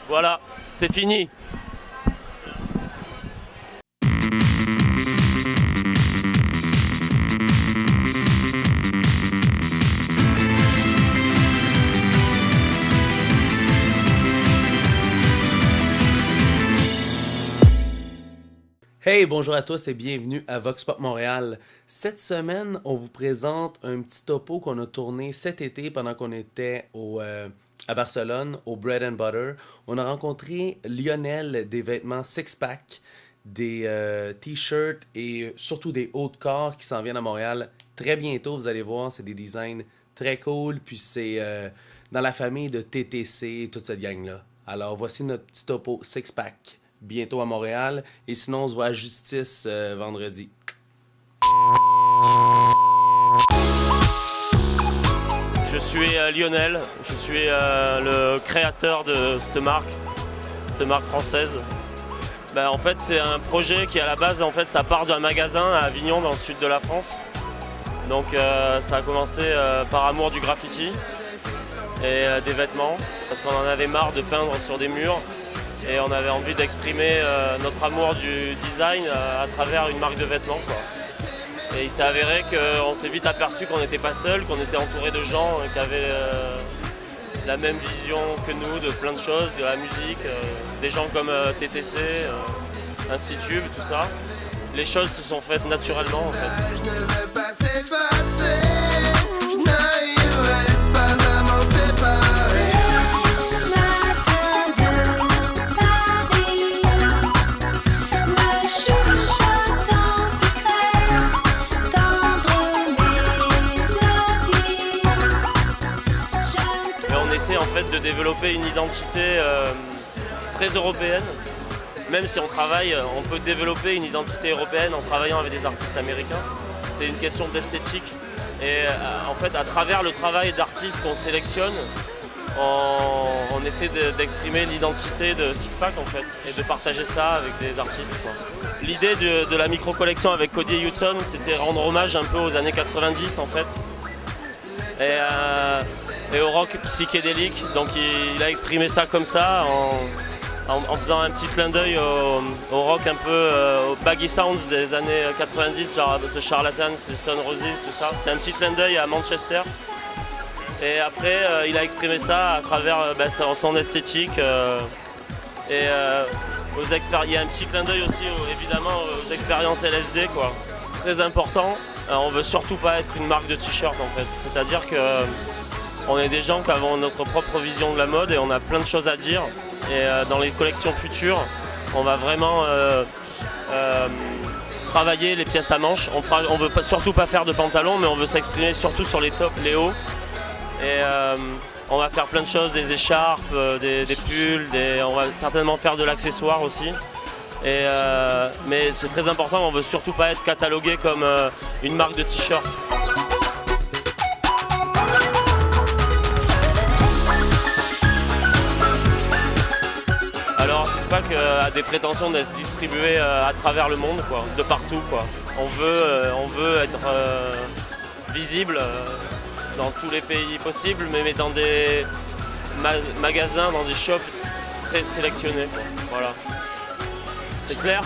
Voilà, c'est fini. Hey, bonjour à tous et bienvenue à Vox Pop Montréal. Cette semaine, on vous présente un petit topo qu'on a tourné cet été pendant qu'on était à Barcelone, au Bread and Butter. On a rencontré Lionel des vêtements Six Pack, des t-shirts et surtout des hauts de corps qui s'en viennent à Montréal très bientôt. Vous allez voir, c'est des designs très cool. Puis c'est dans la famille de TTC et toute cette gang-là. Alors voici notre petit topo Six Pack. Bientôt à Montréal. Et sinon, on se voit à Justice vendredi. Je suis Lionel, je suis le créateur de cette marque française. En fait, c'est un projet qui, à la base, en fait, ça part d'un magasin à Avignon, dans le sud de la France. Donc, ça a commencé par amour du graffiti et des vêtements, parce qu'on en avait marre de peindre sur des murs. Et on avait envie d'exprimer notre amour du design à travers une marque de vêtements, quoi. Et il s'est avéré qu'on s'est vite aperçu qu'on n'était pas seul, qu'on était entouré de gens qui avaient la même vision que nous de plein de choses, de la musique, des gens comme TTC, Institut, tout ça. Les choses se sont faites naturellement, en fait. Je ne veux pas s'effacer, je n'arriverai pas à m'en séparer. En fait, de développer une identité très européenne. Même si on travaille, on peut développer une identité européenne en travaillant avec des artistes américains. C'est une question d'esthétique. Et en fait, à travers le travail d'artistes qu'on sélectionne, on essaie d'exprimer l'identité de Sixpack, en fait, et de partager ça avec des artistes, quoi. L'idée de la micro-collection avec Cody et Hudson, c'était rendre hommage un peu aux années 90, en fait. Et au rock psychédélique, donc il a exprimé ça comme ça en faisant un petit clin d'œil au rock un peu au baggy sounds des années 90, genre The Charlatans, The Stone Roses, tout ça. C'est un petit clin d'œil à Manchester. Et après il a exprimé ça à travers son esthétique il y a un petit clin d'œil aussi évidemment aux expériences LSD, quoi. Très important. On veut surtout pas être une marque de t-shirt, en fait. C'est-à-dire que on est des gens qui avons notre propre vision de la mode et on a plein de choses à dire. Et dans les collections futures, on va vraiment travailler les pièces à manches. On veut surtout pas faire de pantalons, mais on veut s'exprimer surtout sur les tops, les hauts. Et on va faire plein de choses, des écharpes, des pulls, on va certainement faire de l'accessoire aussi. Mais c'est très important, on veut surtout pas être catalogué comme une marque de t-shirt. Alors Sixpack a des prétentions d'être distribué à travers le monde, quoi, de partout, quoi. On veut être visible dans tous les pays possibles, mais dans des magasins, dans des shops très sélectionnés, quoi. Voilà. C'est clair ?